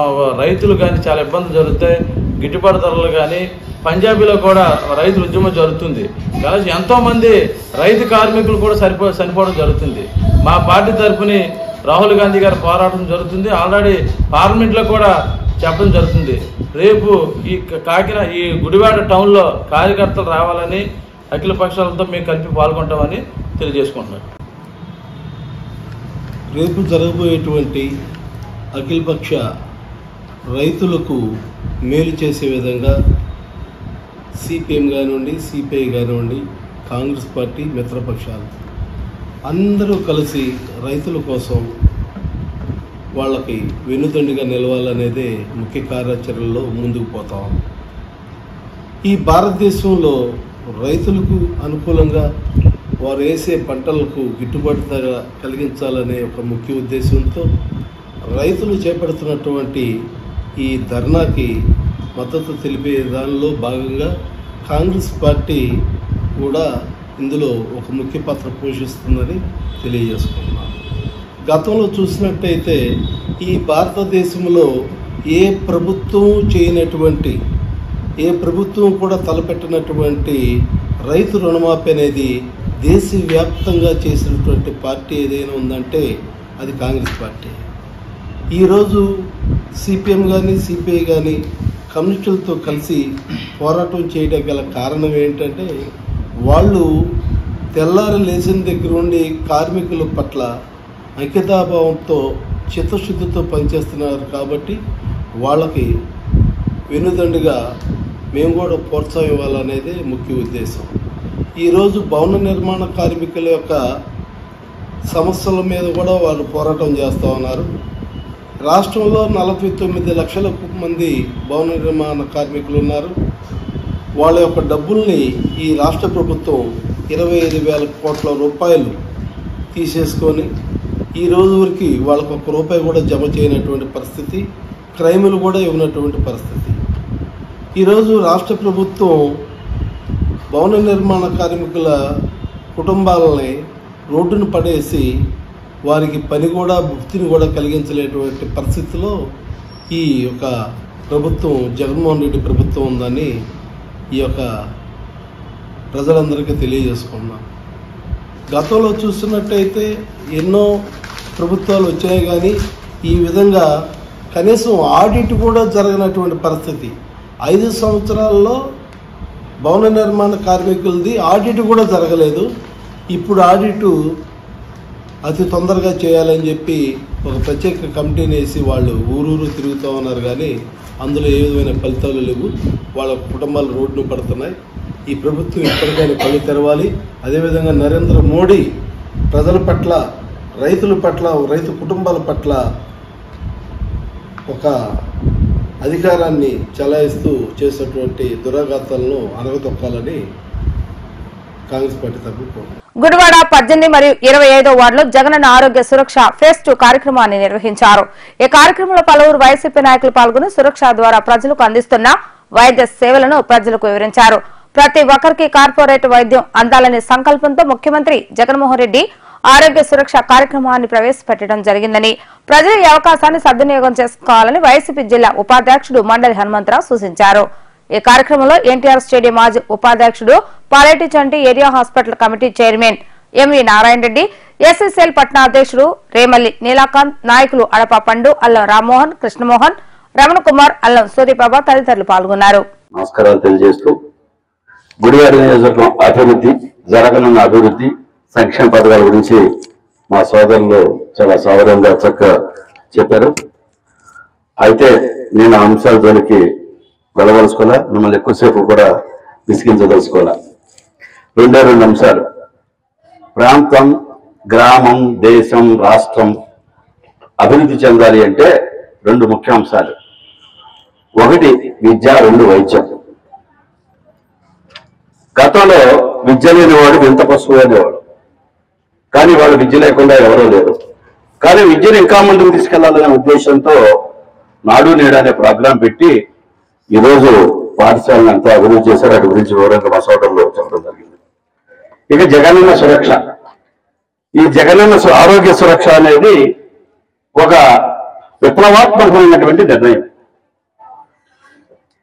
రైతులు కానీ చాలా ఇబ్బందులు జరుగుతాయి. గిట్టుబాటు ధరలు కానీ పంజాబీలో కూడా రైతుల ఉద్యమం జరుగుతుంది. కాబట్టి ఎంతోమంది రైతు కార్మికులు కూడా చనిపోవడం జరుగుతుంది. మా పార్టీ తరఫుని రాహుల్ గాంధీ గారు పోరాటం జరుగుతుంది. ఆల్రెడీ పార్లమెంట్లో కూడా చెప్పడం జరుగుతుంది. రేపు ఈ గుడివాడ టౌన్లో కార్యకర్తలు రావాలని అఖిల పక్షాలతో మేము కలిపి పాల్గొంటామని తెలియజేసుకుంటున్నాం.
రేపు జరగబోయేటువంటి అఖిలపక్ష రైతులకు మేలు చేసే విధంగా సిపిఎం కానివ్వండి, సిపిఐ కానివ్వండి, కాంగ్రెస్ పార్టీ మిత్రపక్షాలు అందరూ కలిసి రైతుల కోసం వాళ్ళకి వెన్నుదండిగా నిలవాలనేదే ముఖ్య కార్యాచరణలో ముందుకు పోతాం. ఈ భారతదేశంలో రైతులకు అనుకూలంగా వారు వేసే పంటలకు గిట్టుబాటు ధర కలిగించాలనే ఒక ముఖ్య ఉద్దేశంతో రైతులు చేపడుతున్నటువంటి ఈ ధర్నాకి మద్దతు తెలిపే దానిలో భాగంగా కాంగ్రెస్ పార్టీ కూడా ఇందులో ఒక ముఖ్య పాత్ర పోషిస్తుందని తెలియజేసుకున్నాం. గతంలో చూసినట్టయితే ఈ భారతదేశంలో ఏ ప్రభుత్వం చేయనటువంటి, ఏ ప్రభుత్వం కూడా తలపెట్టినటువంటి రైతు రుణమాఫీ అనేది దేశవ్యాప్తంగా చేసినటువంటి పార్టీ ఏదైనా ఉందంటే అది కాంగ్రెస్ పార్టీ. ఈరోజు సిపిఎం కానీ, సిపిఐ కానీ కమ్యూనిస్టులతో కలిసి పోరాటం చేయడం గల కారణం ఏంటంటే వాళ్ళు తెల్లారి లేచిన దగ్గర ఉండి కార్మికుల పట్ల అంకితాభావంతో చిత్తశుద్ధితో పనిచేస్తున్నారు. కాబట్టి వాళ్ళకి వెన్నుదండుగా మేము కూడా ప్రోత్సాహం ఇవ్వాలనేదే ముఖ్య ఉద్దేశం. ఈరోజు భవన నిర్మాణ కార్మికుల యొక్క సమస్యల మీద కూడా వాళ్ళు పోరాటం చేస్తూ ఉన్నారు. రాష్ట్రంలో 49 లక్షల మంది భవన నిర్మాణ కార్మికులు ఉన్నారు. వాళ్ళ యొక్క డబ్బుల్ని ఈ రాష్ట్ర ప్రభుత్వం 25,000 కోట్ల రూపాయలు తీసేసుకొని ఈ రోజు వరకు వాళ్ళకు ₹1 కూడా జమ చేయనటువంటి పరిస్థితి, క్రైములు కూడా ఇవ్వనటువంటి పరిస్థితి. ఈరోజు రాష్ట్ర ప్రభుత్వం భవన నిర్మాణ కార్మికుల కుటుంబాలని రోడ్డును పడేసి వారికి పని కూడా, భుక్తిని కూడా కలిగించలేటువంటి పరిస్థితిలో ఈ యొక్క ప్రభుత్వం, జగన్మోహన్ రెడ్డి ప్రభుత్వం ఉందని ఈ యొక్క ప్రజలందరికీ తెలియజేసుకున్నాం. గతంలో చూస్తున్నట్టయితే ఎన్నో ప్రభుత్వాలు వచ్చాయి, కానీ ఈ విధంగా కనీసం ఆడిట్ కూడా జరగనటువంటి పరిస్థితి. 5 సంవత్సరాల్లో భవన నిర్మాణ కార్మికులది ఆడిట్ కూడా జరగలేదు. ఇప్పుడు ఆడిటు అతి తొందరగా చేయాలని చెప్పి ఒక ప్రత్యేక కమిటీని వేసి వాళ్ళు ఊరూరు తిరుగుతూ ఉన్నారు, కానీ అందులో ఏ విధమైన ఫలితాలు లేవు. వాళ్ళ కుటుంబాలు రోడ్డును పడుతున్నాయి. ఈ ప్రభుత్వం ఇప్పటికైనా కళ్ళు తెరవాలి. అదేవిధంగా నరేంద్ర మోడీ ప్రజల పట్ల, రైతుల పట్ల, రైతు కుటుంబాల పట్ల ఒక అధికారాన్ని చలాయిస్తూ చేసేటువంటి దురాఘాతాలను అణగదొక్కాలని కాంగ్రెస్ పార్టీ తరఫున
గుడివాడ 18 మరియు 25వ వార్డులో జగనన్న ఆరోగ్య సురక్ష ఫేజ్ 2 కార్యక్రమాన్ని నిర్వహించారు. ఈ కార్యక్రమంలో పలువురు వైసీపీ నాయకులు పాల్గొని సురక్ష ద్వారా ప్రజలకు అందిస్తున్న వైద్య సేవలను ప్రజలకు వివరించారు. ప్రతి ఒక్కరికి కార్పొరేట్ వైద్యం అందాలనే సంకల్పంతో ముఖ్యమంత్రి జగన్మోహన్ రెడ్డి ఆరోగ్య సురక్ష కార్యక్రమాన్ని ప్రవేశపెట్టడం జరిగిందని, ప్రజలు ఈ అవకాశాన్ని సద్వినియోగం చేసుకోవాలని వైసీపీ జిల్లా ఉపాధ్యక్షుడు మండలి హనుమంతరావు సూచించారు. ఈ కార్యక్రమంలో ఎన్టీఆర్ స్టేడియం మాజీ ఉపాధ్యక్షుడు Paleti Chanti, area hospital committee chairman MV Narayana Reddy, SSL Patna అధ్యక్షుడు రేమల్లి నీలాకాంత్, నాయకులు అడప పండు, అల్లం రామ్మోహన్, కృష్ణమోహన్, రమణ కుమార్, అల్లం సూర్యప్రభ తదితరులు పాల్గొన్నారు.
నమస్కారాలు తెలియజేస్తూ గుడివాడ నియోజకవర్గం అభివృద్ధి, జరగనున్న అభివృద్ధి, సంక్షేమ పథకాల గురించి మా సోదరులు చాలా సౌకర్యంగా చక్కగా చెప్పారు. అయితే నేను ఆ అంశాల జోలికి వెళ్ళవలసుకోవాలా, మిమ్మల్ని ఎక్కువసేపు కూడా విసిగించదలుచుకోవాలా. రెండే రెండు అంశాలు. ప్రాంతం, గ్రామం, దేశం, రాష్ట్రం అభివృద్ధి చెందాలి అంటే రెండు ముఖ్య అంశాలు. ఒకటి విద్య, రెండు వైద్యం. గతంలో విద్య లేనివాడు వింత పశువు అనేవాడు, కానీ వాళ్ళు విద్య లేకుండా ఎవరూ లేరు. కానీ విద్యను ఇంకా ముందుకు తీసుకెళ్లాలనే ఉద్దేశంతో నాడు నేడు అనే ప్రోగ్రాం పెట్టి ఈరోజు పాఠశాలను అంతా అభివృద్ధి చేశారు. వాటి గురించి వివరంగా మా సోదరులు చెప్పడం జరిగింది. ఇక జగనన్న సురక్ష. ఈ జగనన్న ఆరోగ్య సురక్ష అనేది ఒక విప్లవాత్మకమైనటువంటి నిర్ణయం.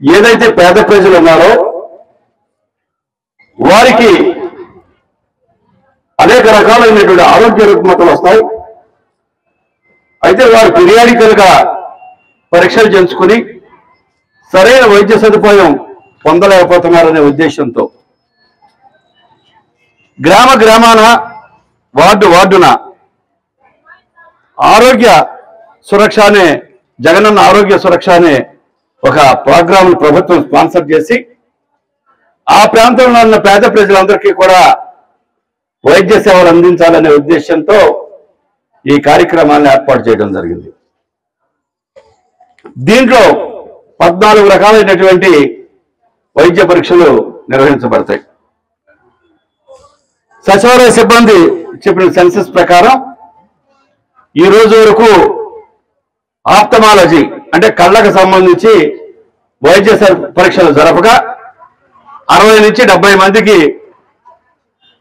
ఏదైతే పేద ప్రజలు ఉన్నారో వారికి అనేక రకాలైనటువంటి ఆరోగ్య రుగ్మతలు వస్తాయి. అయితే వారు పీరియాడికల్ గా పరీక్షలు చేయించుకుని సరైన వైద్య సదుపాయం పొందలేకపోతున్నారనే ఉద్దేశంతో గ్రామ గ్రామాన, వార్డు వార్డున ఆరోగ్య సురక్ష అనే జగనన్న ఆరోగ్య సురక్ష అనే ఒక ప్రోగ్రాం ప్రభుత్వం స్పాన్సర్ చేసి ఆ ప్రాంతంలో ఉన్న పేద ప్రజలందరికీ కూడా వైద్య సేవలు అందించాలనే ఉద్దేశంతో ఈ కార్యక్రమాన్ని ఏర్పాటు చేయడం జరిగింది. దీంట్లో 14 రకాలైనటువంటి వైద్య పరీక్షలు నిర్వహించబడతాయి. సచివాలయ సిబ్బంది చెప్పిన సెన్సస్ ప్రకారం ఈ రోజు వరకు ఆప్థమాలజీ అంటే కళ్ళకు సంబంధించి వైద్య పరీక్షలు జరపగా 60 నుంచి 70 మందికి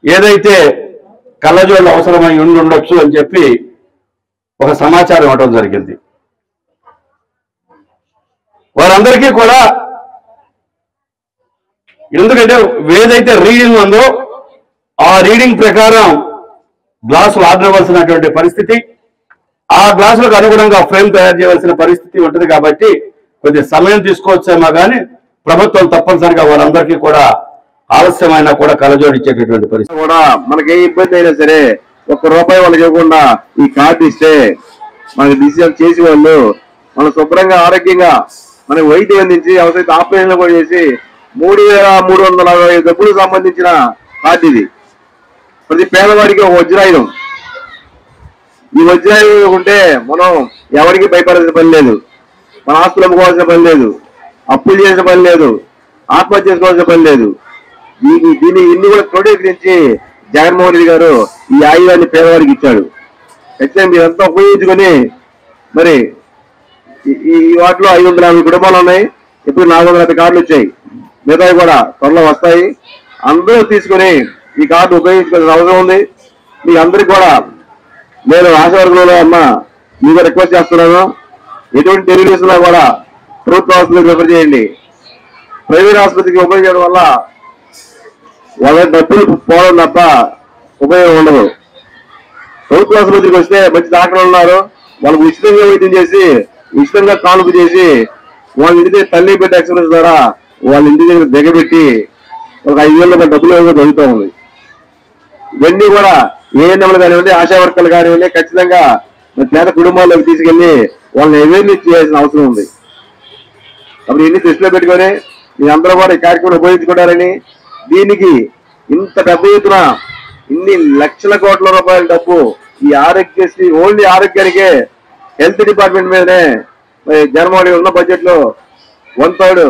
ఏదైతే కళ్ళజోళ్ళు అవసరమై ఉండొచ్చు అని చెప్పి ఒక సమాచారం ఇవ్వడం జరిగింది. వారందరికీ కూడా ఎందుకంటే ఏదైతే రీడింగ్ ఉందో ఆ రీడింగ్ ప్రకారం గ్లాసులు ఆర్డర్ ఇవ్వాల్సినటువంటి పరిస్థితి, ఆ గ్లాసులకు అనుగుణంగా ఫ్రేమ్ తయారు చేయవలసిన పరిస్థితి ఉంటుంది. కాబట్టి కొద్ది సమయం తీసుకోవచ్చేమో కానీ ప్రభుత్వం తప్పనిసరిగా వారందరికీ కూడా ఆలస్యమైనా కూడా కలజోడించేటటువంటి పరిస్థితి.
కూడా మనకి ఏ ఇబ్బంది అయినా సరే ₹1 వాళ్ళకి ఇవ్వకుండా ఈ కార్డు ఇస్తే మనకి డిసిజన్ చేసి వాళ్ళు మనం శుభ్రంగా ఆరోగ్యంగా మనకి వైద్యం అందించి అవసరం ఆపరేషన్లు కూడా చేసి 3,360 డబ్బులకు సంబంధించిన కార్డు ఇది. ప్రతి పేదవాడికి ఒక వజ్రాయుధం. ఈ వజ్రాయుధం ఉంటే మనం ఎవరికి భయపడాల్సిన పని లేదు, మన ఆస్తులు అమ్ముకోవాల్సిన పని లేదు, అప్పులు చేసిన పని లేదు, ఆత్మహత్య చేసుకోవాల్సిన పని లేదు. దీన్ని ఇన్ని కూడా క్రోడీకరించి జగన్మోహన్ రెడ్డి గారు ఈ ఆయుధాన్ని పేదవాడికి ఇచ్చాడు. ఖచ్చితంగా మీరంతా ఉపయోగించుకొని మరి ఈ వాటిలో 550 కుటుంబాలు ఉన్నాయి. ఇప్పుడు 450 కార్డులు వచ్చాయి, మిగతావి కూడా త్వరలో వస్తాయి. అందరూ తీసుకుని ఈ కార్డు ఉపయోగించుకోవాల్సిన అవసరం ఉంది. మీ అందరికి కూడా నేను ఆశావర్గంలో అమ్మ మీకు రిక్వెస్ట్ చేస్తున్నాను, ఎటువంటి టెలివిజన్లో కూడా ప్రభుత్వ ఆసుపత్రికి రిఫర్ చేయండి. ప్రైవేట్ ఆసుపత్రికి ఉపయోగించడం వల్ల వాళ్ళ డబ్బులు పోవడం తప్ప ఉపయోగం ఉండదు. ప్రభుత్వ ఆసుపత్రికి వస్తే మంచి డాక్టర్లు ఉన్నారు, వాళ్ళకు ఉచితంగా వైద్యం చేసి ఉచితంగా కానుక చేసి వాళ్ళ ఇంటి దగ్గర తల్లి బిడ్డ ఎక్స్ప్రెస్ ద్వారా వాళ్ళ ఇంటి దగ్గర దిగబెట్టి ఒక 5,000 డబ్బులు జరుగుతూ ఉంది. ఇవన్నీ కూడా ఏఎన్ఎంలు కానివ్వండి, ఆశా వర్కర్లు కానివ్వండి ఖచ్చితంగా పేద కుటుంబాల్లోకి తీసుకెళ్లి వాళ్ళని అవేర్నెస్ చేయాల్సిన అవసరం ఉంది. అప్పుడు ఇన్ని దృష్టిలో పెట్టుకొని మీ అందరూ కూడా ఈ కార్యక్రమం ఉపయోగించుకుంటారని, దీనికి ఇంత పెద్ద ఎత్తున ఇన్ని లక్షల కోట్ల రూపాయల డబ్బు ఈ ఆరోగ్యశ్రీ ఓన్లీ ఆరోగ్యానికే హెల్త్ డిపార్ట్మెంట్ మీదనే జగన్మోహన్ ఉన్న బడ్జెట్ లో 1/3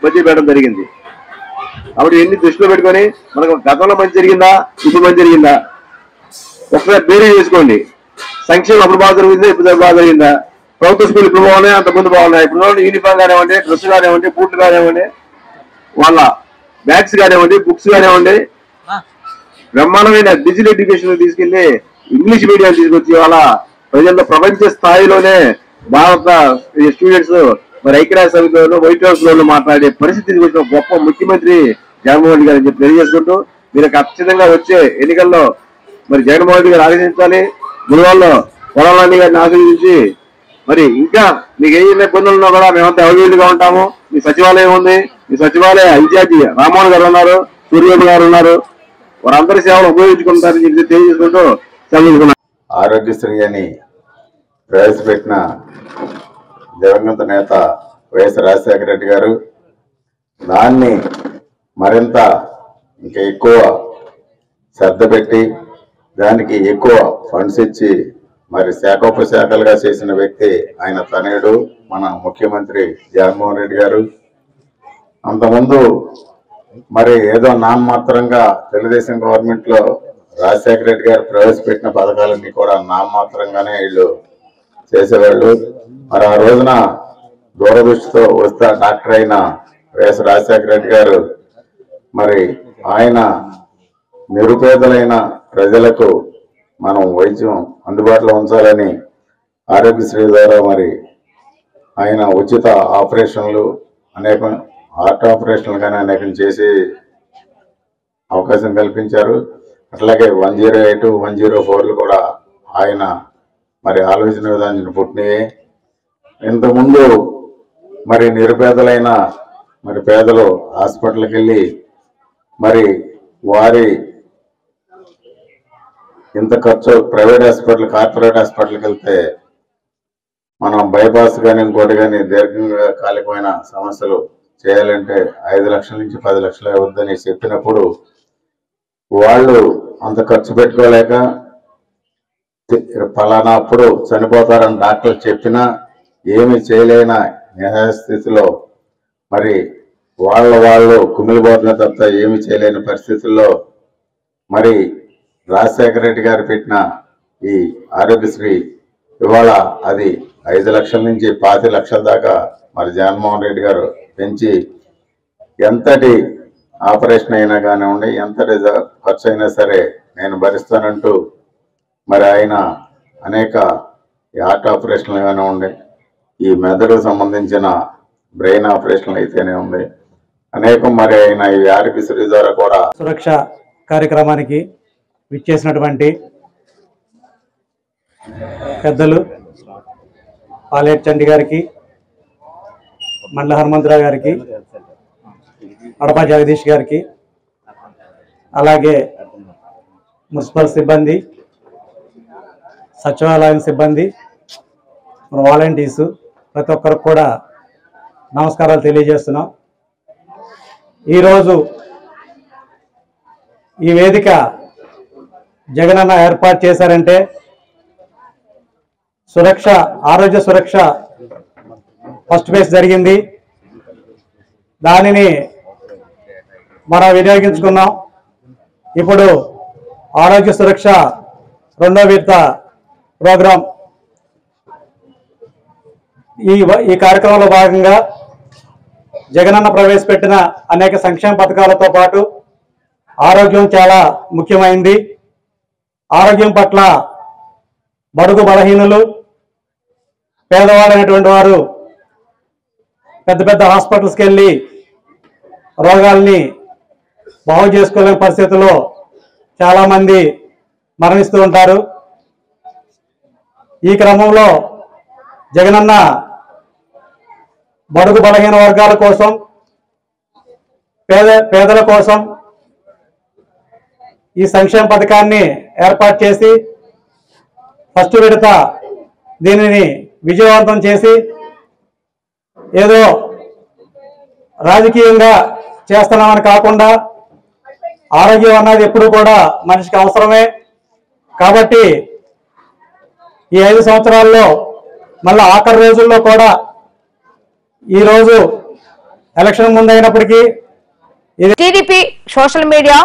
బడ్జెట్ పెట్టడం జరిగింది. కాబట్టి ఎన్ని దృష్టిలో పెట్టుకొని మనకు గతంలో మంచి జరిగిందా, ఇప్పుడు మంచి జరిగిందా, ఒకసారి బేరీ చేసుకోండి. సంక్షేమం అప్పుడు బాగా జరుగుతుందా, ఇప్పుడు బాగా జరిగిందా? ప్రభుత్వ స్కూల్ ఇప్పుడు బాగున్నాయి, అంత ముందు బాగున్నాయి. ఇప్పుడు యూనిఫామ్ కానివ్వండి, డ్రెస్ కానివ్వండి, బూట్లు కానివ్వండి, వాళ్ళ బ్యాగ్స్ కానివ్వండి, బుక్స్ కానివ్వండి, బ్రహ్మాండమైన డిజిటల్ ఎడ్యుకేషన్ తీసుకెళ్లి ఇంగ్లీష్ మీడియం తీసుకొచ్చి వాళ్ళ ప్రజల్లో ప్రపంచ స్థాయిలోనే భారత స్టూడెంట్స్ మరి ఐక్యరాజ్య సమితిలోనూ వైట్ హౌస్ లోనూ మాట్లాడే పరిస్థితి తీసుకొచ్చిన గొప్ప ముఖ్యమంత్రి జగన్మోహన్ రెడ్డి గారు అని చెప్పి తెలియజేసుకుంటూ, మీరు ఖచ్చితంగా వచ్చే ఎన్నికల్లో మరి జగన్మోహన్ రెడ్డి గారు ఆలోచించాలి. గురువాల్లో పొలాలన్నీ గారిని ఆశీర్వదించి మరి ఇంకా మీకు ఏ ఇబ్బందులు ఉన్నా కూడా మేమంతా అవైలబుల్గా ఉంటాము. మీ సచివాలయం ఉంది, మీ సచివాలయ ఇన్ఛార్జి రామ్మోహన్ గారు ఉన్నారు, సూర్యబాబు గారు ఉన్నారు, వారందరి సేవలు ఉపయోగించుకుంటారని చెప్పి తెలియజేసుకుంటూ సెలవు.
ఆరోగ్యశ్రీ అని ప్రవేశపెట్టిన దివంగత నేత వైఎస్ రాజశేఖర రెడ్డి గారు దాన్ని మరింత ఇంకా ఎక్కువ శ్రద్ధ పెట్టి దానికి ఎక్కువ ఫండ్స్ ఇచ్చి మరి శాఖోపశాఖలుగా చేసిన వ్యక్తి ఆయన తనయుడు మన ముఖ్యమంత్రి జగన్మోహన్ రెడ్డి గారు. అంతకుముందు మరి ఏదో నామమాత్రంగా తెలుగుదేశం గవర్నమెంట్ లో రాజశేఖర రెడ్డి గారు ప్రవేశపెట్టిన పథకాలన్నీ కూడా నామమాత్రంగానే వీళ్ళు చేసేవాళ్ళు. మరి ఆ రోజున దూరదృష్టితో వస్తా డాక్టర్ అయిన వైఎస్ రాజశేఖర రెడ్డి గారు మరి ఆయన నిరుపేదలైన ప్రజలకు మనం వైద్యం అందుబాటులో ఉంచాలని ఆరోగ్యశ్రీ ద్వారా మరి ఆయన ఉచిత ఆపరేషన్లు అనేక హార్ట్ ఆపరేషన్లు కానీ అనేకం చేసి అవకాశం కల్పించారు. అట్లాగే 108, 104లు కూడా ఆయన మరి ఆలోచన విధానం పుట్టినాయి. ఇంతకుముందు మరి నిరుపేదలైన మరి పేదలు హాస్పిటల్కి వెళ్ళి మరి వారి ఇంత ఖర్చు ప్రైవేట్ హాస్పిటల్ కార్పొరేట్ హాస్పిటల్కి వెళ్తే మనం బైపాస్ కానీ ఇంకోటి కానీ దీర్ఘకాలికమైన సమస్యలు చేయాలంటే 5 లక్షల నుంచి 10 లక్షలు అవుద్దని చెప్పినప్పుడు వాళ్ళు అంత ఖర్చు పెట్టుకోలేక ఫలానా అప్పుడు చనిపోతారని డాక్టర్లు చెప్పినా ఏమి చేయలేని స్థితిలో మరి వాళ్ళు కుమిలిపోతున్న తప్ప ఏమి చేయలేని పరిస్థితుల్లో మరి రాజశేఖర రెడ్డి గారు పెట్టిన ఈ ఆరోగ్యశ్రీ ఇవాళ అది 5 లక్షల నుంచి 10 లక్షల దాకా మరి జగన్మోహన్ రెడ్డి గారు పెంచి ఎంతటి ఆపరేషన్ అయినా కానివ్వండి ఎంతటి ఖర్చు అయినా సరే నేను భరిస్తానంటూ మరి ఆయన అనేక హార్ట్ ఆపరేషన్లు కానివ్వండి ఈ మెదడుకు సంబంధించిన బ్రెయిన్ ఆపరేషన్లు అయితేనే ఉంది అనేకం మరి ఆయన ఈ ఆరోగ్యశ్రీ ద్వారా కూడా
సురక్ష కార్యక్రమానికి విచ్చేసినటువంటి పెద్దలు పాలేటి చండి గారికి, మండల హనుమంతరావు గారికి, అడపా జగదీష్ గారికి, అలాగే మున్సిపల్ సిబ్బంది, సచివాలయం సిబ్బంది, మన వాలంటీర్సు ప్రతి ఒక్కరికి కూడా నమస్కారాలు తెలియజేస్తున్నాం. ఈరోజు ఈ వేదిక జగనన్న ఏర్పాటు చేశారంటే సురక్ష ఆరోగ్య సురక్ష ఫస్ట్ ఫేజ్ జరిగింది. దానిని మనం వినియోగించుకున్నాం. ఇప్పుడు ఆరోగ్య సురక్ష రెండో విడత ప్రోగ్రాం ఈ కార్యక్రమంలో భాగంగా జగనన్న ప్రవేశపెట్టిన అనేక సంక్షేమ పథకాలతో పాటు ఆరోగ్యం చాలా ముఖ్యమైంది. ఆరోగ్యం పట్ల బడుగు బలహీనులు పేదవాళ్ళైనటువంటి వారు పెద్ద పెద్ద హాస్పిటల్స్కి వెళ్ళి రోగాల్ని బాగు చేసుకోలేని పరిస్థితుల్లో చాలామంది మరణిస్తూ ఉంటారు. ఈ క్రమంలో జగనన్న బడుగు బలహీన వర్గాల కోసం పేదల కోసం ఈ సంక్షేమ పథకాన్ని ఏర్పాటు చేసి ఫస్ట్ విడత దీనిని విజయవంతం చేసి ఏదో రాజకీయంగా చేస్తున్నామని కాకుండా ఆరోగ్యం అన్నది ఎప్పుడు కూడా మనిషికి అవసరమే. కాబట్టి ఈ 5 సంవత్సరాల్లో మళ్ళీ ఆఖరి రోజుల్లో కూడా ఈరోజు ఎలక్షన్ ముందైనప్పటికీ
టీడీపీ సోషల్ మీడియా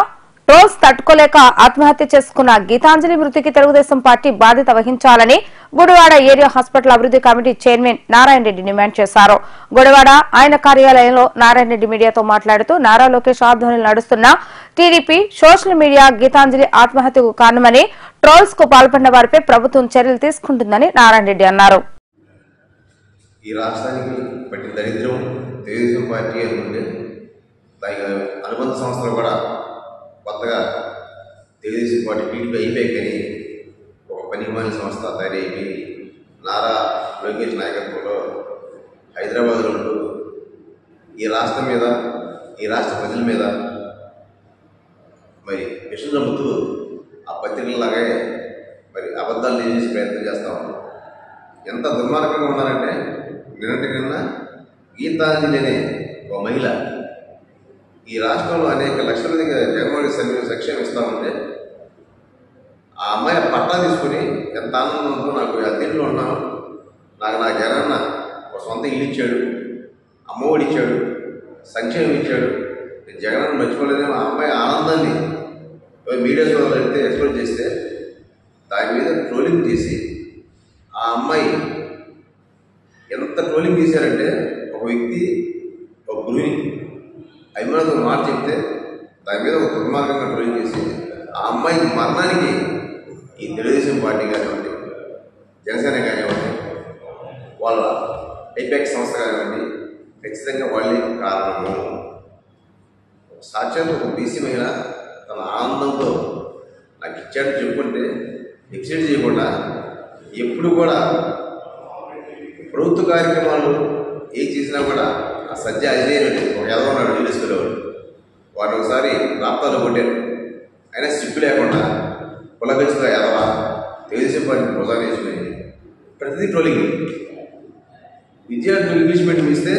ట్రోల్స్ తట్టుకోలేక ఆత్మహత్య చేసుకున్న గీతాంజలి మృతికి తెలుగుదేశం పార్టీ బాధ్యత వహించాలని గుడివాడ ఏరియా హాస్పిటల్ అభివృద్ధి committee chairman Narayana Reddy demand చేశారు. గుడివాడ ఆయన కార్యాలయంలో నారాయణ రెడ్డి మీడియాతో మాట్లాడుతూ నారా లోకేష్ ఆధ్వర్యంలో నడుస్తున్న టీడీపీ సోషల్ మీడియా గీతాంజలి ఆత్మహత్యకు కారణమని, ట్రోల్స్ కు పాల్పడిన వారిపై ప్రభుత్వం చర్యలు తీసుకుంటుందని నారాయణ రెడ్డి అన్నారు.
ఈ రాష్ట్రానికి పట్టిన దరిద్రం తెలుగుదేశం పార్టీ అనుకుంటే దానికి అనుబంధ సంస్థలు కూడా కొత్తగా తెలుగుదేశం పార్టీ టీడీపీ అయిపోయి కానీ ఒక పనికిమాలిన సంస్థ తయారైపోయి నారా లోకేష్ నాయకత్వంలో హైదరాబాద్లో ఉంటూ ఈ రాష్ట్రం మీద, ఈ రాష్ట్ర ప్రజల మీద మరి విషం నమ్ముతూ ఆ పత్రికలలాగే మరి అబద్ధాలు చేసే ప్రయత్నం చేస్తూ ఉన్నాం. ఎంత దుర్మార్గంగా ఉన్నారంటే నిన్న గీతాంజలి అనే ఒక మహిళ ఈ రాష్ట్రంలో అనేక లక్షల మందికి జగన్మోహన్ సంక్షేమం ఇస్తా ఉంటే ఆ అమ్మాయి పట్టా తీసుకుని ఎంత ఆనందంతో నాకు అద్దెంట్లో ఉన్నాను, నాకు జగనన్న ఒక సొంత ఇల్లు ఇచ్చాడు, అమ్మఒడి ఇచ్చాడు, సంక్షేమం ఇచ్చాడు, నేను జగనన్న మర్చిపోలేదేమో ఆ అమ్మాయి ఆనందాన్ని మీడియా సోదరులు అయితే ఎక్స్ప్రెస్ చేస్తే దాని మీద ట్రోలింగ్ చేసి ఆ అమ్మాయి ఎంత ట్రోలింగ్ చేశారంటే ఒక వ్యక్తి ఒక గృహిణి అభిమానులతో మాట చెప్తే దాని మీద ఒక దుర్మార్గంగా ట్రోలింగ్ చేసి ఆ అమ్మాయి మరణానికి ఈ తెలుగుదేశం పార్టీ కానివ్వండి, జనసేన కానివ్వండి, వాళ్ళ ఐపాక్ సంస్థ కానివ్వండి ఖచ్చితంగా వాళ్ళే కారణము. సాక్షాత్ ఒక బీసీ మహిళ తన ఆనందంతో నాకు ఇచ్చాడని చెప్పుకుంటే ఎక్సైట్ చేయకుండా ఎప్పుడు కూడా ప్రభుత్వ కార్యక్రమాలు ఏం చేసినా కూడా ఆ సజ్జ అజయనుడు ఒక ఎదవన్నాడు యూనిస్కునేవాడు, వాడు ఒకసారి రాప్తాలు కొట్టారు. అయినా సిగ్గు లేకుండా కులగచ్చుగా ఎదవా తెలుగుదేశం పార్టీ ప్రోత్సహించుకుని ప్రతిదీ ట్రోలింగ్. విద్యార్థులు ఇంగ్లీష్ మీడియం ఇస్తే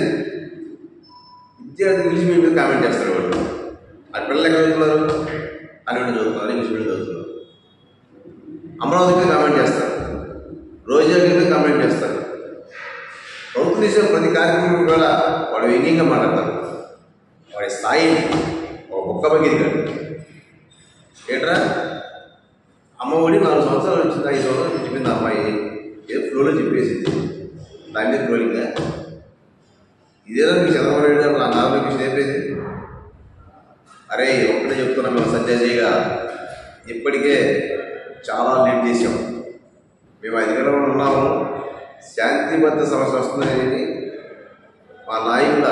విద్యార్థులు ఇంగ్లీష్ మీడియం మీద కామెంట్ చేస్తారు. వాళ్ళు ఆ పిల్లలు ఎక్కడ చదువుతున్నారు అని చదువుతున్నారు, ఇంగ్లీష్ మీడియం చదువుతున్నారు. అమరావతి మీద కామెంట్ చేస్తారు, రోజా మీద కామెంట్ చేస్తారు. ప్రభుత్వం చేసే ప్రతి కార్యక్రమం కూడా వాడు వ్యంగ్యంగా మాట్లాడతారు. వాడి స్థాయి ఒక కుక్క బగిరి కాదు. ఏంట్రా అమ్మఒడి 4 సంవత్సరాలు వచ్చింది, 5 సంవత్సరాలు చెప్పింది అమ్మాయి ఏదో ఫ్లోలో చెప్పేసింది, దాని మీద ఫ్లోలింగ్గా ఇదేదో మీకు చంద్రబాబు నాయుడు గారు నా నాలుగు నేర్పేది. అరే ఒక్కడే చెప్తున్నాం మేము సత్యాజయ్గా ఇప్పటికే చాలా లేట్ చేసాం, మేము అధికారంలో ఉన్నాము, శాంతిబద్ధ సమస్య వస్తుందని మా నాయకుల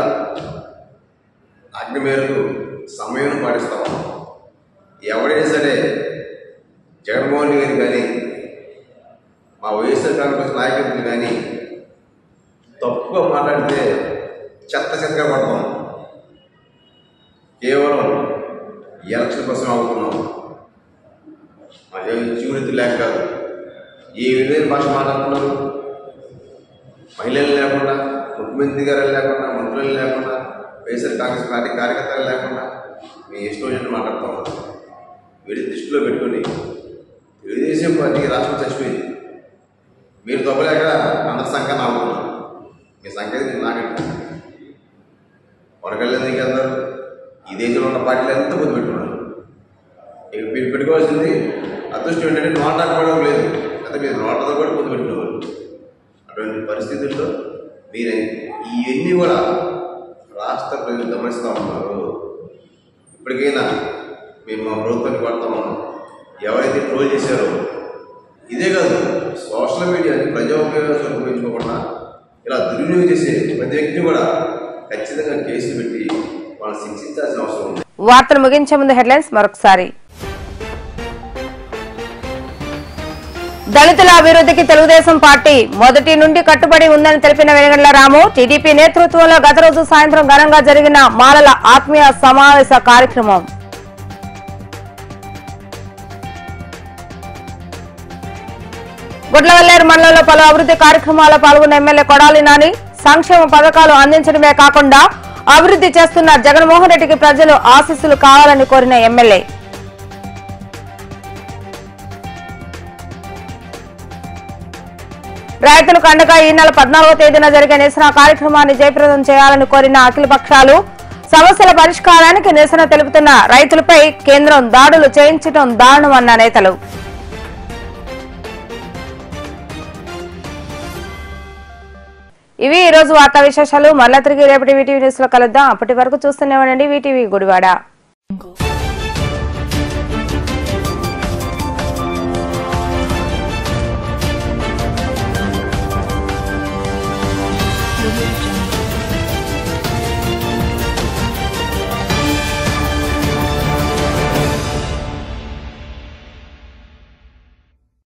ఆజ్ఞ మేరకు సమయం పాటిస్తాము. ఎవడైనా సరే జగన్మోహన్ రెడ్డి గారు కానీ మా వైఎస్ఆర్ కాంగ్రెస్ నాయకులు కానీ తప్పుగా మాట్లాడితే చెత్తగా పడతాం. కేవలం ఎలక్షన్ కోసం అవుతున్నాం, మా జీవనీతి లేక కాదు. ఏ విధమైన భాష మాట్లాడుతున్నారు, మహిళలు లేకుండా, ముఖ్యమంత్రి గారు లేకుండా, మంత్రులు లేకుండా, వైఎస్ఆర్ కాంగ్రెస్ పార్టీ కార్యకర్తలు లేకుండా మీ ఇష్టం మాట్లాడుతూ ఉన్నారు. వీడి దృష్టిలో పెట్టుకుని తెలుగుదేశం పార్టీకి రాష్ట్రం చచ్చిపోయింది, మీరు తప్పలేక అందరి సంఖ్య నాకున్నారు, మీ సంఖ్య నాకండి కొనగలేదని అందరూ ఈ దేశంలో ఉన్న పార్టీలు ఎంత పొద్దు పెట్టుకున్నారు. ఇక మీరు పెట్టుకోవాల్సింది అదృష్టం ఏంటంటే నోటాకపోవడం లేదు, అంటే మీరు నోటతో కూడా పొద్దు పెట్టుకోవాలి. అటువంటి పరిస్థితుల్లో మీరు ఇవన్నీ కూడా రాష్ట్ర ప్రజలు గమనిస్తూ ఉన్నారు. ఇప్పటికైనా మేము మా ప్రభుత్వాన్ని కొడతా ఉన్నాం. ఎవరైతే ట్రోల్ చేశారో ఇదే కాదు, సోషల్ మీడియాని ప్రజా ఉపయోగాలు ఉపయోగించుకోకుండా ఇలా దుర్వినియోగం చేసే ప్రతి వ్యక్తిని కూడా ఖచ్చితంగా కేసులు పెట్టి వాళ్ళని శిక్షించాల్సిన అవసరం ఉంది.
వార్తలు ముగించే ముందు హెడ్లైన్స్ మరొకసారి. దళితుల అభివృద్ధికి తెలుగుదేశం పార్టీ మొదటి నుండి కట్టుబడి ఉందని తెలిపిన వెనుగండ్ల రాము, టీడీపీ నేతృత్వంలో గత రోజు సాయంత్రం ఘనంగా జరిగిన మాలల ఆత్మీయ సమావేశ కార్యక్రమం. గుడ్లవల్లేరు మండలంలో పలు అభివృద్ధి కార్యక్రమాల్లో పాల్గొన్న ఎమ్మెల్యే కొడాలి నాని, సంక్షేమ పథకాలు అందించడమే కాకుండా అభివృద్ధి చేస్తున్న జగన్మోహన్ రెడ్డికి ప్రజలు ఆశీస్సులు కావాలని కోరిన ఎమ్మెల్యే. రైతులకు అండగా ఈ నెల 14వ తేదీన జరిగే నిరసన కార్యక్రమాన్ని జయప్రదం చేయాలని కోరిన అఖిల పక్షాలు, సమస్యల పరిష్కారానికి నిరసన తెలుపుతున్న రైతులపై కేంద్రం దాడులు చేయించడం దారుణమన్న నేతలు. ఇవి ఈ రోజు వార్తా విశేషాలు. మళ్ళా తిరిగి రేపటి వీటీవీ న్యూస్ లో కలుద్దాం. అప్పటి వరకు చూస్తూనే ఉండండి వీటీవీ గుడివాడ.
Audio Jungle.